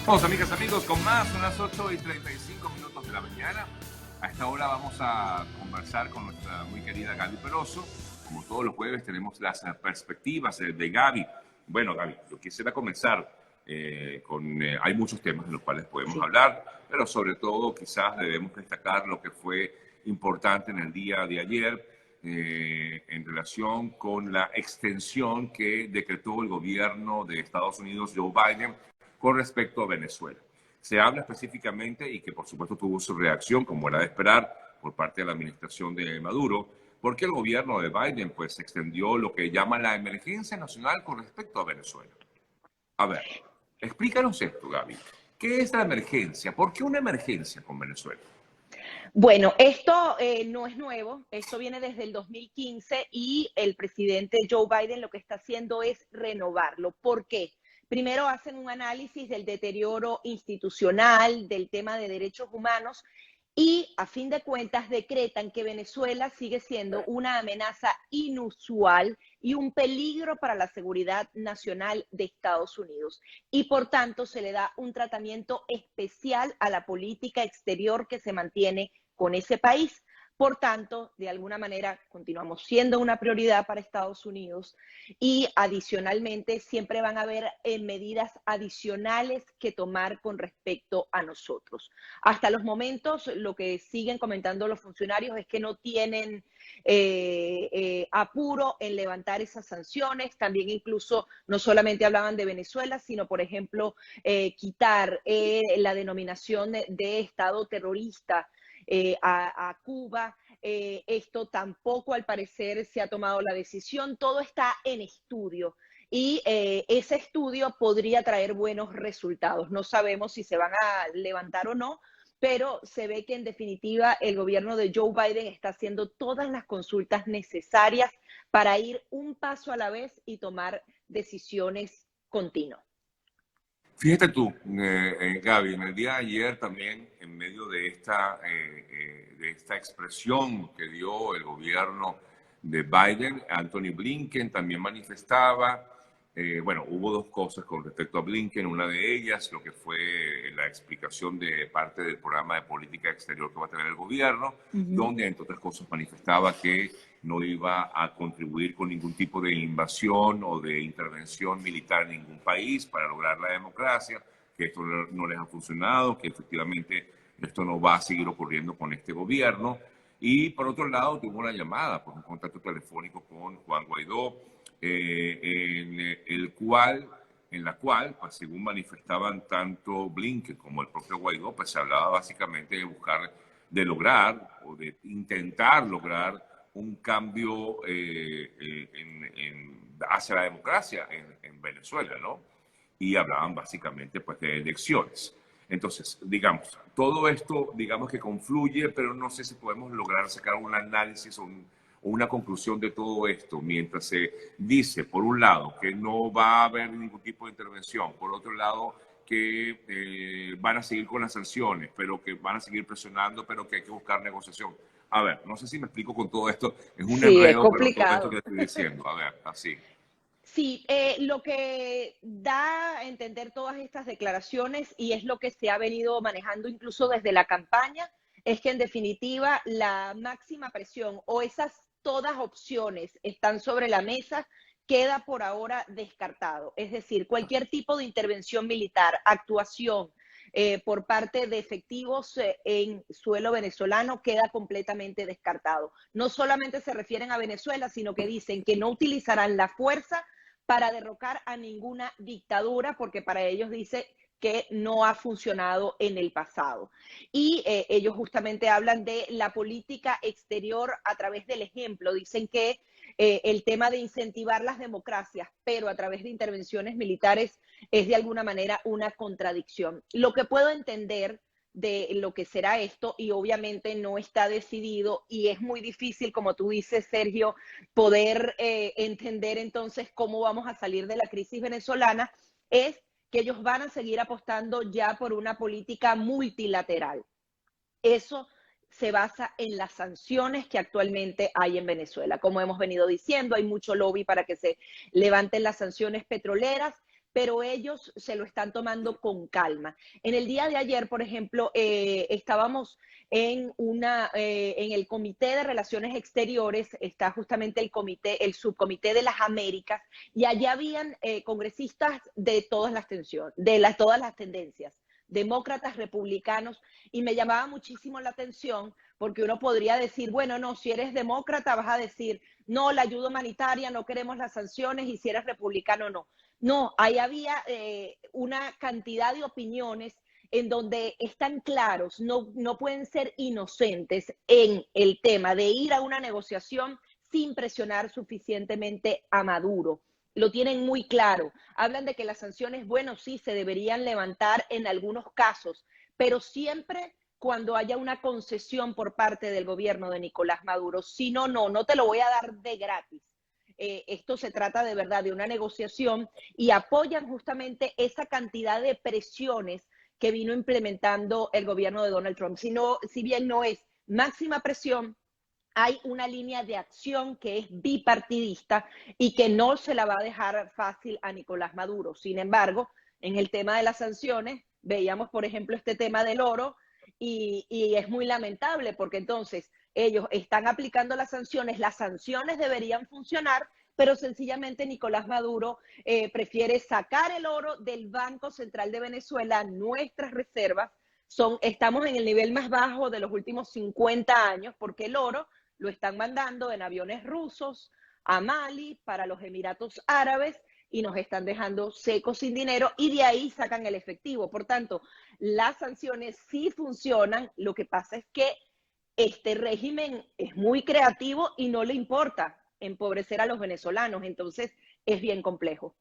Vamos, amigas, amigos, con más, son las 8:35 de la mañana. A esta hora vamos a conversar con nuestra muy querida Gaby Peroso. Como todos los jueves tenemos las perspectivas de Gaby. Bueno, Gaby, yo quisiera comenzar hay muchos temas de los cuales podemos hablar, pero sobre todo quizás debemos destacar lo que fue importante en el día de ayer en relación con la extensión que decretó el gobierno de Estados Unidos, Joe Biden, con respecto a Venezuela. Se habla específicamente, y que por supuesto tuvo su reacción, como era de esperar, por parte de la administración de Maduro, porque el gobierno de Biden pues extendió lo que llaman la emergencia nacional con respecto a Venezuela. A ver, explícanos esto, Gaby. ¿Qué es la emergencia? ¿Por qué una emergencia con Venezuela? Bueno, esto no es nuevo, esto viene desde el 2015 y el presidente Joe Biden lo que está haciendo es renovarlo. ¿Por qué? Primero hacen un análisis del deterioro institucional, del tema de derechos humanos y a fin de cuentas decretan que Venezuela sigue siendo una amenaza inusual y un peligro para la seguridad nacional de Estados Unidos. Y por tanto se le da un tratamiento especial a la política exterior que se mantiene con ese país. Por tanto, de alguna manera, continuamos siendo una prioridad para Estados Unidos y adicionalmente siempre van a haber medidas adicionales que tomar con respecto a nosotros. Hasta los momentos, lo que siguen comentando los funcionarios es que no tienen apuro en levantar esas sanciones. También incluso no solamente hablaban de Venezuela, sino, por ejemplo, quitar la denominación de Estado terrorista a Cuba. Esto tampoco, al parecer, se ha tomado la decisión. Todo está en estudio y ese estudio podría traer buenos resultados. No sabemos si se van a levantar o no, pero se ve que en definitiva el gobierno de Joe Biden está haciendo todas las consultas necesarias para ir un paso a la vez y tomar decisiones continuas. Fíjate tú, Gaby, en el día de ayer también, en medio de esta expresión que dio el gobierno de Biden, Anthony Blinken también manifestaba, bueno, hubo dos cosas con respecto a Blinken, una de ellas, lo que fue la explicación de parte del programa de política exterior que va a tener el gobierno, donde, entre otras cosas, manifestaba que no iba a contribuir con ningún tipo de invasión o de intervención militar en ningún país para lograr la democracia, que esto no les ha funcionado, que efectivamente esto no va a seguir ocurriendo con este gobierno. Y por otro lado, tuvo una llamada, un contacto telefónico con Juan Guaidó, en la cual, pues, según manifestaban tanto Blinken como el propio Guaidó, pues se hablaba básicamente de buscar, de lograr o de intentar lograr un cambio hacia la democracia en Venezuela, ¿no? Y hablaban básicamente pues de elecciones. Entonces, digamos, todo esto, digamos que confluye, pero no sé si podemos lograr sacar un análisis o una conclusión de todo esto, mientras se dice, por un lado, que no va a haber ningún tipo de intervención, por otro lado, que van a seguir con las sanciones, pero que van a seguir presionando, pero que hay que buscar negociación. A ver, no sé si me explico con todo esto, es un Sí, es enredo, pero todo esto que complicado. estoy diciendo, a ver, así. Sí, lo que da a entender todas estas declaraciones, y es lo que se ha venido manejando incluso desde la campaña, es que en definitiva la máxima presión o esas todas opciones están sobre la mesa, queda por ahora descartado. Es decir, cualquier tipo de intervención militar, actuación por parte de efectivos en suelo venezolano queda completamente descartado. No solamente se refieren a Venezuela, sino que dicen que no utilizarán la fuerza para derrocar a ninguna dictadura, porque para ellos dice que no ha funcionado en el pasado. Y ellos justamente hablan de la política exterior a través del ejemplo. Dicen que el tema de incentivar las democracias, pero a través de intervenciones militares, es de alguna manera una contradicción. Lo que puedo entender de lo que será esto, y obviamente no está decidido, y es muy difícil, como tú dices, Sergio, poder entender entonces cómo vamos a salir de la crisis venezolana, es que ellos van a seguir apostando ya por una política multilateral. Eso se basa en las sanciones que actualmente hay en Venezuela. Como hemos venido diciendo, hay mucho lobby para que se levanten las sanciones petroleras, pero ellos se lo están tomando con calma. En el día de ayer, por ejemplo, estábamos en el Comité de Relaciones Exteriores, está justamente el subcomité de las Américas, y allá habían congresistas de todas las todas las tendencias, demócratas, republicanos, y me llamaba muchísimo la atención porque uno podría decir, bueno, no, si eres demócrata vas a decir, no, la ayuda humanitaria, no queremos las sanciones, y si eres republicano, no. No, ahí había una cantidad de opiniones en donde están claros, no pueden ser inocentes en el tema de ir a una negociación sin presionar suficientemente a Maduro. Lo tienen muy claro. Hablan de que las sanciones, bueno, sí, se deberían levantar en algunos casos, pero siempre cuando haya una concesión por parte del gobierno de Nicolás Maduro. Si no, no te lo voy a dar de gratis. Esto se trata de verdad de una negociación, y apoyan justamente esa cantidad de presiones que vino implementando el gobierno de Donald Trump. Si bien no es máxima presión, hay una línea de acción que es bipartidista y que no se la va a dejar fácil a Nicolás Maduro. Sin embargo, en el tema de las sanciones, veíamos, por ejemplo, este tema del oro, y es muy lamentable porque entonces ellos están aplicando las sanciones deberían funcionar, pero sencillamente Nicolás Maduro prefiere sacar el oro del Banco Central de Venezuela, nuestras reservas. Estamos en el nivel más bajo de los últimos 50 años porque el oro lo están mandando en aviones rusos a Mali, para los Emiratos Árabes, y nos están dejando secos sin dinero, y de ahí sacan el efectivo. Por tanto, las sanciones sí funcionan. Lo que pasa es que este régimen es muy creativo y no le importa empobrecer a los venezolanos, entonces es bien complejo.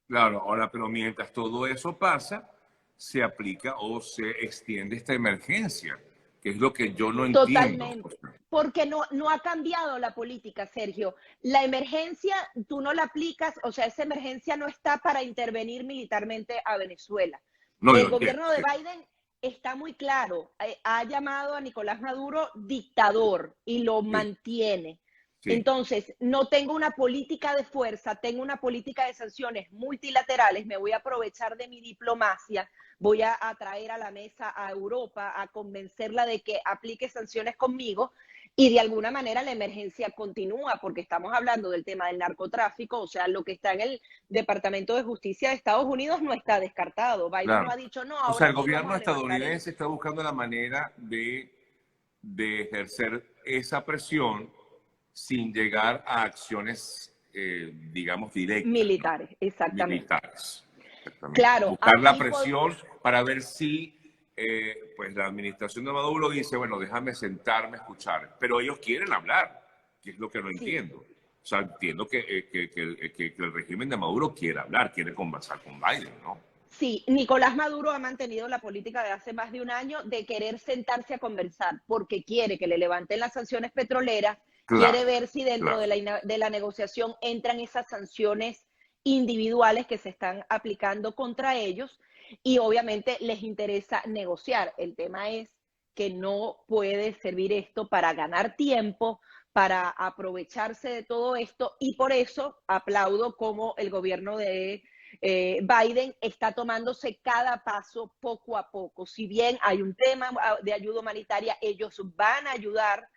Claro, ahora, pero mientras todo eso pasa, se aplica o se extiende esta emergencia, que es lo que yo no entiendo. Totalmente, porque no ha cambiado la política, Sergio. La emergencia, tú no la aplicas, o sea, esa emergencia no está para intervenir militarmente a Venezuela. No, yo El entiendo, gobierno de sí, Biden está muy claro, ha llamado a Nicolás Maduro dictador y lo sí, mantiene. sí. Entonces, no tengo una política de fuerza, tengo una política de sanciones multilaterales, me voy a aprovechar de mi diplomacia, voy a traer a la mesa a Europa, a convencerla de que aplique sanciones conmigo, y de alguna manera la emergencia continúa, porque estamos hablando del tema del narcotráfico, o sea, lo que está en el Departamento de Justicia de Estados Unidos no está descartado. Biden no Claro. ha dicho, no, O sea, ahora el sí vamos gobierno a levantar el... estadounidense está buscando la manera de ejercer esa presión sin llegar a acciones, digamos, directas, ¿no? Militares, exactamente. Militares. Exactamente. Claro, Buscar la aquí presión para ver si pues la administración de Maduro dice, bueno, déjame sentarme a escuchar. Pero ellos quieren hablar, que es lo que no sí, entiendo. O sea, entiendo que el régimen de Maduro quiere hablar, quiere conversar con Biden, ¿no? sí, Nicolás Maduro ha mantenido la política de hace más de un año de querer sentarse a conversar porque quiere que le levanten las sanciones petroleras, quiere Claro, ver si dentro claro. de la negociación entran esas sanciones individuales que se están aplicando contra ellos, y obviamente les interesa negociar. El tema es que no puede servir esto para ganar tiempo, para aprovecharse de todo esto, y por eso aplaudo como el gobierno de Biden está tomándose cada paso poco a poco. Si bien hay un tema de ayuda humanitaria, ellos van a ayudar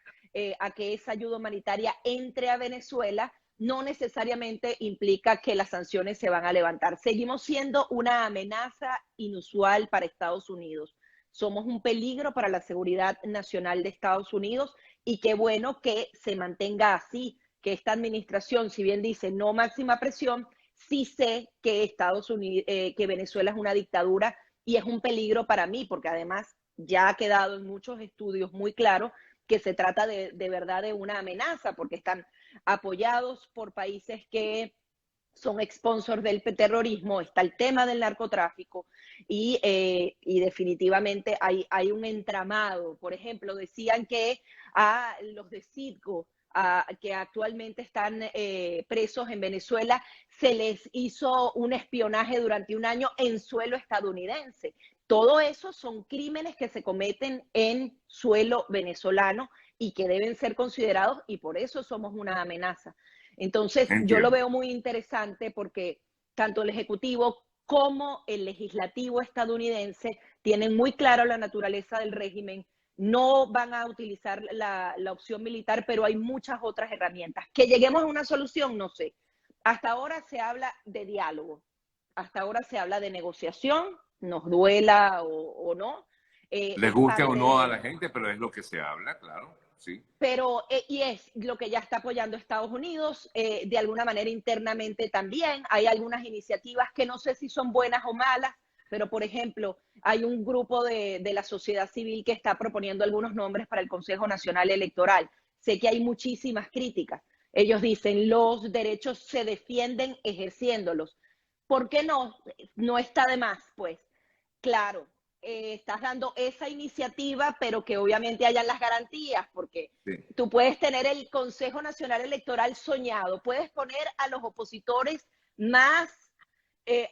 a que esa ayuda humanitaria entre a Venezuela. No necesariamente implica que las sanciones se van a levantar. Seguimos siendo una amenaza inusual para Estados Unidos. Somos un peligro para la seguridad nacional de Estados Unidos, y qué bueno que se mantenga así, que esta administración, si bien dice no máxima presión, sí sé que que Venezuela es una dictadura y es un peligro para mí, porque además ya ha quedado en muchos estudios muy claro que se trata de verdad de una amenaza, porque están apoyados por países que son sponsors del terrorismo, está el tema del narcotráfico, y definitivamente hay un entramado. Por ejemplo, decían que a los de Citgo, que actualmente están presos en Venezuela, se les hizo un espionaje durante un año en suelo estadounidense. Todo eso son crímenes que se cometen en suelo venezolano y que deben ser considerados, y por eso somos una amenaza. Entonces, yo lo Entiendo. veo muy interesante porque tanto el Ejecutivo cómo el legislativo estadounidense tiene muy claro la naturaleza del régimen, no van a utilizar la opción militar, pero hay muchas otras herramientas. Que lleguemos a una solución, no sé. Hasta ahora se habla de diálogo, hasta ahora se habla de negociación, nos duela o no. Les Es guste o parte no a la de, gente, pero es lo que se habla, claro, sí. pero, y es lo que ya está apoyando Estados Unidos, de alguna manera internamente también. Hay algunas iniciativas que no sé si son buenas o malas, pero por ejemplo, hay un grupo de la sociedad civil que está proponiendo algunos nombres para el Consejo Nacional Electoral. Sé que hay muchísimas críticas. Ellos dicen, los derechos se defienden ejerciéndolos. ¿Por qué no? No está de más, pues. Claro, estás dando esa iniciativa, pero que obviamente hayan las garantías, porque Sí. tú puedes tener el Consejo Nacional Electoral soñado, puedes poner a los opositores más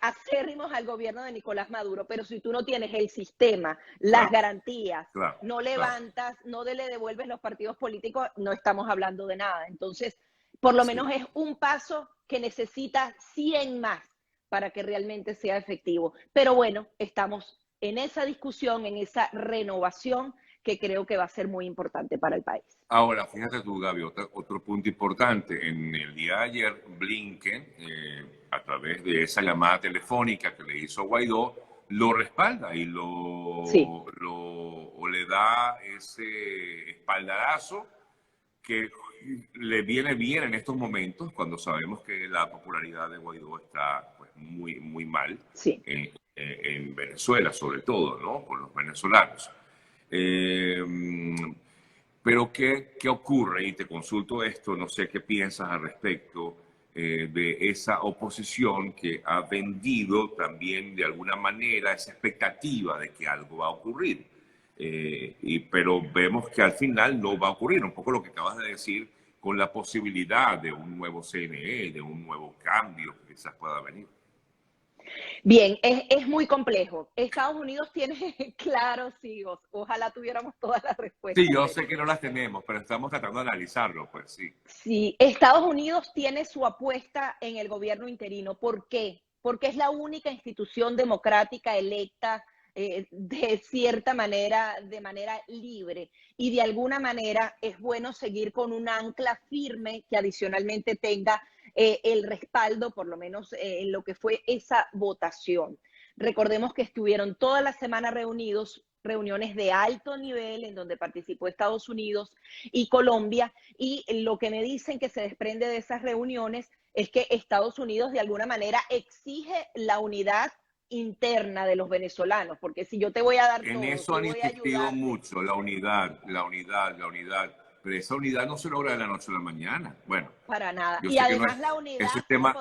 acérrimos al gobierno de Nicolás Maduro, pero si tú no tienes el sistema, las Claro, garantías, claro, no claro. levantas, no le devuelves los partidos políticos, no estamos hablando de nada. Entonces, por lo Sí. menos es un paso que necesita 100 más para que realmente sea efectivo. Pero bueno, estamos en esa discusión, en esa renovación que creo que va a ser muy importante para el país. Ahora, fíjate tú, Gaby, otro punto importante. En el día de ayer, Blinken, a través de esa llamada telefónica que le hizo Guaidó, lo respalda y Sí, o le da ese espaldarazo que le viene bien en estos momentos, cuando sabemos que la popularidad de Guaidó está pues, muy, muy mal sí. en Venezuela, sobre todo, ¿no? Con los venezolanos. Eh, pero ¿qué ocurre? Y te consulto esto, no sé qué piensas al respecto de esa oposición que ha vendido también de alguna manera esa expectativa de que algo va a ocurrir. Pero vemos que al final no va a ocurrir, un poco lo que acabas de decir, con la posibilidad de un nuevo CNE, de un nuevo cambio que quizás pueda venir. Bien, es muy complejo. Estados Unidos tiene claro, sí, ojalá tuviéramos todas las Sí, respuestas, yo pero sé que no las tenemos, pero estamos tratando de analizarlo, pues sí. sí, Estados Unidos tiene su apuesta en el gobierno interino. ¿Por qué? Porque es la única institución democrática electa de cierta manera, de manera libre. Y de alguna manera es bueno seguir con un ancla firme que adicionalmente tenga el respaldo, por lo menos en lo que fue esa votación. Recordemos que estuvieron toda la semana reunidos, reuniones de alto nivel en donde participó Estados Unidos y Colombia, y lo que me dicen que se desprende de esas reuniones es que Estados Unidos de alguna manera exige la unidad interna de los venezolanos, porque si yo te voy a dar En todo, eso si han voy a insistido ayudarte, mucho, la unidad, la unidad, la unidad. Pero esa unidad no se logra de la noche a la mañana. Bueno, para nada. yo Y sé que no es además ese tema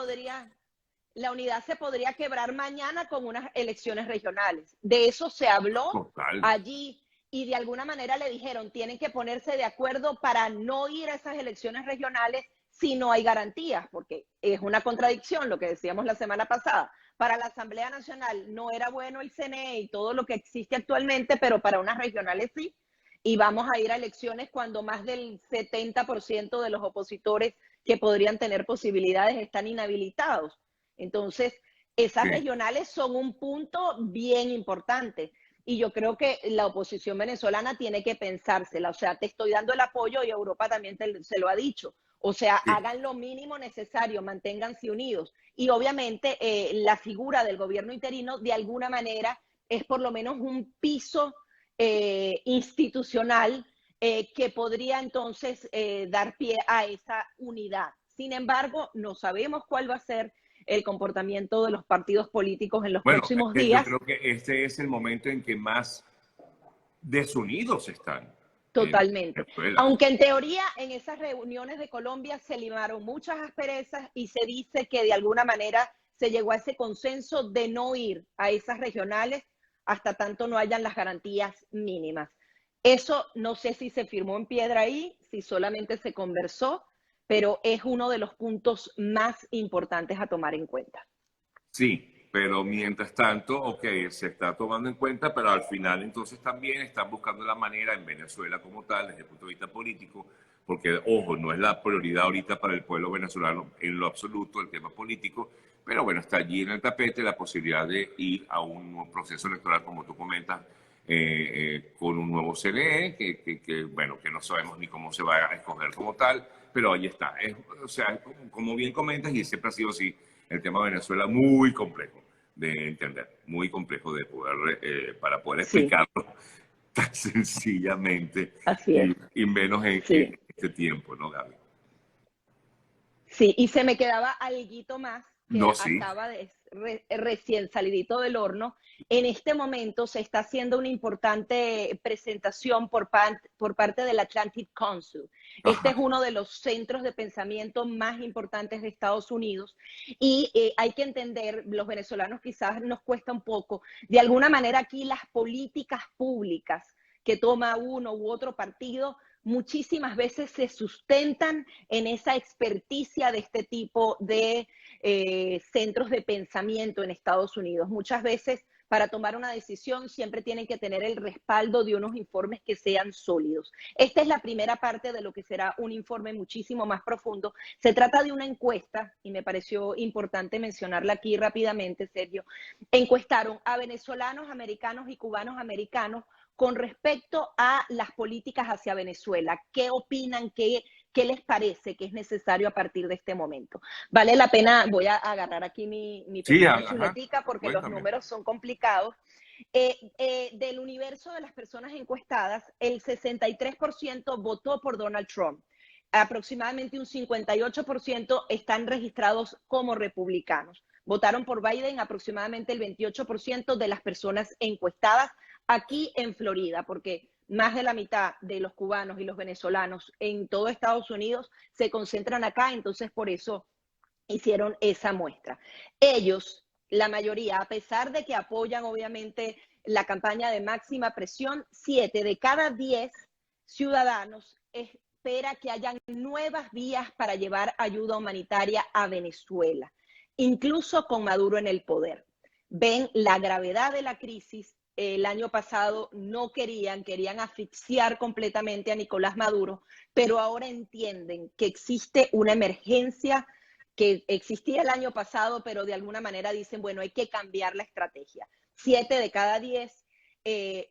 la unidad se podría quebrar mañana con unas elecciones regionales. De eso se habló total. allí y de alguna manera le dijeron, tienen que ponerse de acuerdo para no ir a esas elecciones regionales si no hay garantías, porque es una contradicción lo que decíamos la semana pasada. Para la Asamblea Nacional no era bueno el CNE y todo lo que existe actualmente, pero para unas regionales sí. Y vamos a ir a elecciones cuando más del 70% de los opositores que podrían tener posibilidades están inhabilitados. Entonces, esas Sí, regionales son un punto bien importante. Y yo creo que la oposición venezolana tiene que pensársela. O sea, te estoy dando el apoyo y Europa también se lo ha dicho. O sea, sí, hagan lo mínimo necesario, manténganse unidos. Y obviamente la figura del gobierno interino de alguna manera es por lo menos un piso institucional que podría entonces dar pie a esa unidad. Sin embargo, no sabemos cuál va a ser el comportamiento de los partidos políticos en los bueno, próximos yo días. creo que este es el momento en que más desunidos están en Totalmente. Venezuela. Aunque en teoría en esas reuniones de Colombia se limaron muchas asperezas y se dice que de alguna manera se llegó a ese consenso de no ir a esas regionales hasta tanto no hayan las garantías mínimas. Eso no sé si se firmó en piedra ahí, si solamente se conversó, pero es uno de los puntos más importantes a tomar en cuenta. Sí, Pero mientras tanto, ok, se está tomando en cuenta, pero al final entonces también están buscando la manera en Venezuela como tal, desde el punto de vista político, porque, ojo, no es la prioridad ahorita para el pueblo venezolano en lo absoluto el tema político, pero bueno, está allí en el tapete la posibilidad de ir a un nuevo proceso electoral, como tú comentas, con un nuevo CNE, bueno, que no sabemos ni cómo se va a escoger como tal, pero ahí está. O sea, como bien comentas, y siempre ha sido así, el tema de Venezuela muy complejo de entender, muy complejo de poder, para poder Sí, explicarlo tan sencillamente así es. y menos en Sí. este tiempo, ¿no, Gaby? Sí, y se me quedaba alguito más que No, sí. acaba de recién salidito del horno. En este momento se está haciendo una importante presentación por parte del Atlantic Council. Este Ajá. es uno de los centros de pensamiento más importantes de Estados Unidos y hay que entender, los venezolanos quizás nos cuesta un poco, de alguna manera aquí las políticas públicas que toma uno u otro partido muchísimas veces se sustentan en esa experticia de este tipo de centros de pensamiento en Estados Unidos. Muchas veces para tomar una decisión siempre tienen que tener el respaldo de unos informes que sean sólidos. Esta es la primera parte de lo que será un informe muchísimo más profundo. Se trata de una encuesta, y me pareció importante mencionarla aquí rápidamente, Sergio. Encuestaron a venezolanos, americanos y cubanos americanos con respecto a las políticas hacia Venezuela. ¿Qué opinan? ¿Qué les parece que es necesario a partir de este momento? Vale la pena, voy a agarrar aquí mi Sí, pequeña ajá. chuletica porque los Cuéntame. números son complicados. Del universo de las personas encuestadas, el 63% votó por Donald Trump. Aproximadamente un 58% están registrados como republicanos. Votaron por Biden aproximadamente el 28% de las personas encuestadas aquí en Florida, porque más de la mitad de los cubanos y los venezolanos en todo Estados Unidos se concentran acá, entonces por eso hicieron esa muestra. Ellos, la mayoría, a pesar de que apoyan obviamente la campaña de máxima presión, 7 de cada 10 ciudadanos espera que hayan nuevas vías para llevar ayuda humanitaria a Venezuela, incluso con Maduro en el poder. Ven la gravedad de la crisis. El año pasado no querían asfixiar completamente a Nicolás Maduro, pero ahora entienden que existe una emergencia que existía el año pasado, pero de alguna manera dicen, bueno, hay que cambiar la estrategia. 7 de cada 10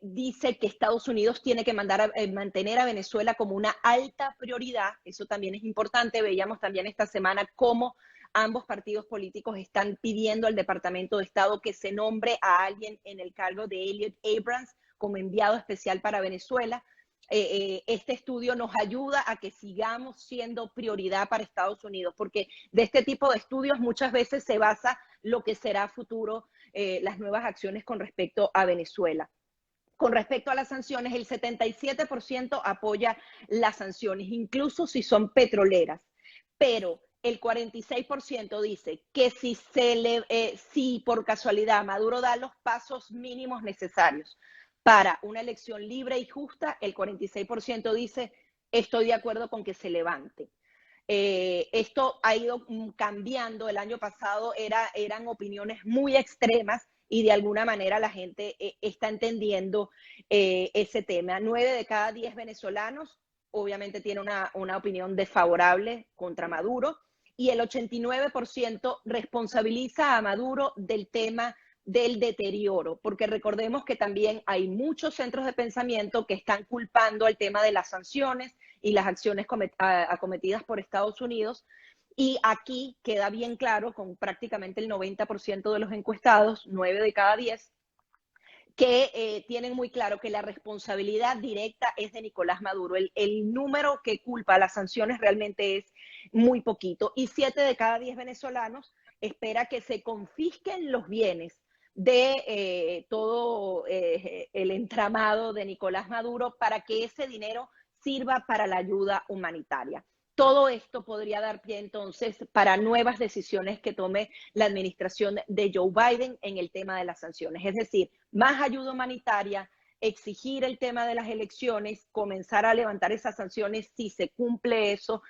dice que Estados Unidos tiene que mantener a Venezuela como una alta prioridad. Eso también es importante. Veíamos también esta semana cómo ambos partidos políticos están pidiendo al Departamento de Estado que se nombre a alguien en el cargo de Elliot Abrams como enviado especial para Venezuela. Este estudio nos ayuda a que sigamos siendo prioridad para Estados Unidos, porque de este tipo de estudios muchas veces se basa lo que será a futuro las nuevas acciones con respecto a Venezuela. Con respecto a las sanciones, el 77% apoya las sanciones, incluso si son petroleras, pero el 46% dice que si por casualidad Maduro da los pasos mínimos necesarios para una elección libre y justa, el 46% dice estoy de acuerdo con que se levante. Esto ha ido cambiando. El año pasado eran opiniones muy extremas y de alguna manera la gente está entendiendo ese tema. 9 de cada 10 venezolanos obviamente tiene una opinión desfavorable contra Maduro y el 89% responsabiliza a Maduro del tema del deterioro, porque recordemos que también hay muchos centros de pensamiento que están culpando al tema de las sanciones y las acciones acometidas por Estados Unidos. Y aquí queda bien claro, con prácticamente el 90% de los encuestados, 9 de cada 10, que tienen muy claro que la responsabilidad directa es de Nicolás Maduro. El número que culpa a las sanciones realmente es muy poquito. Y 7 de cada 10 venezolanos espera que se confisquen los bienes de todo el entramado de Nicolás Maduro para que ese dinero sirva para la ayuda humanitaria. Todo esto podría dar pie entonces para nuevas decisiones que tome la administración de Joe Biden en el tema de las sanciones. Es decir, más ayuda humanitaria, exigir el tema de las elecciones, comenzar a levantar esas sanciones si se cumple eso,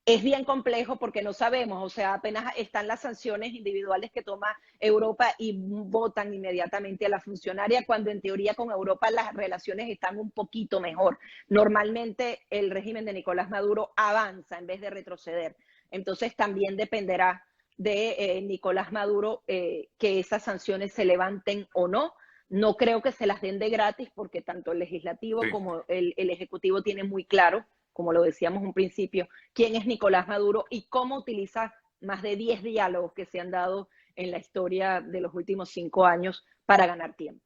es bien complejo porque no sabemos, o sea, apenas están las sanciones individuales que toma Europa y votan inmediatamente a la funcionaria, cuando en teoría con Europa las relaciones están un poquito mejor. Normalmente el régimen de Nicolás Maduro avanza en vez de retroceder. Entonces también dependerá de Nicolás Maduro que esas sanciones se levanten o no. No creo que se las den de gratis porque tanto el legislativo Sí. como el ejecutivo tienen muy claro, como lo decíamos en un principio, quién es Nicolás Maduro y cómo utiliza más de 10 diálogos que se han dado en la historia de los últimos 5 años para ganar tiempo.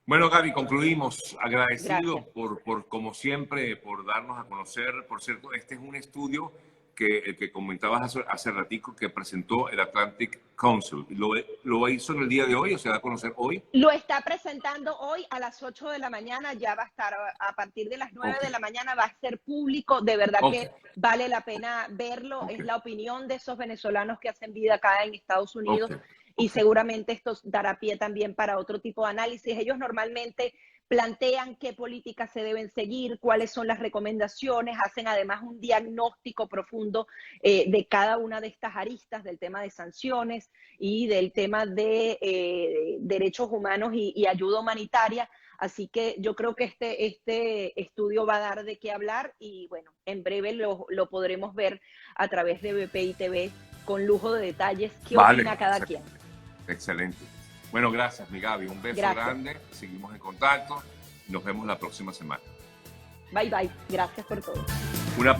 Bueno, Gaby, concluimos. Gracias. Agradecido como siempre, por darnos a conocer. Por cierto, este es un estudio el que comentabas hace ratico, que presentó el Atlantic Council. ¿Lo hizo en el día de hoy o se va a conocer hoy? Lo está presentando hoy a las 8 de la mañana, ya va a estar a partir de las 9 Ok, de la mañana, va a ser público, de verdad ok, que vale la pena verlo, ok, es la opinión de esos venezolanos que hacen vida acá en Estados ok, Unidos y ok. seguramente esto dará pie también para otro tipo de análisis. Ellos normalmente plantean qué políticas se deben seguir, cuáles son las recomendaciones, hacen además un diagnóstico profundo de cada una de estas aristas del tema de sanciones y del tema de derechos humanos y ayuda humanitaria. Así que yo creo que este estudio va a dar de qué hablar y bueno, en breve lo podremos ver a través de BPI TV con lujo de detalles. ¿Qué Vale, opina cada quien? excelente. Bueno, gracias, mi Gaby. Un beso Gracias. grande. Seguimos en contacto. Nos vemos la próxima semana. Bye bye. Gracias por todo. Una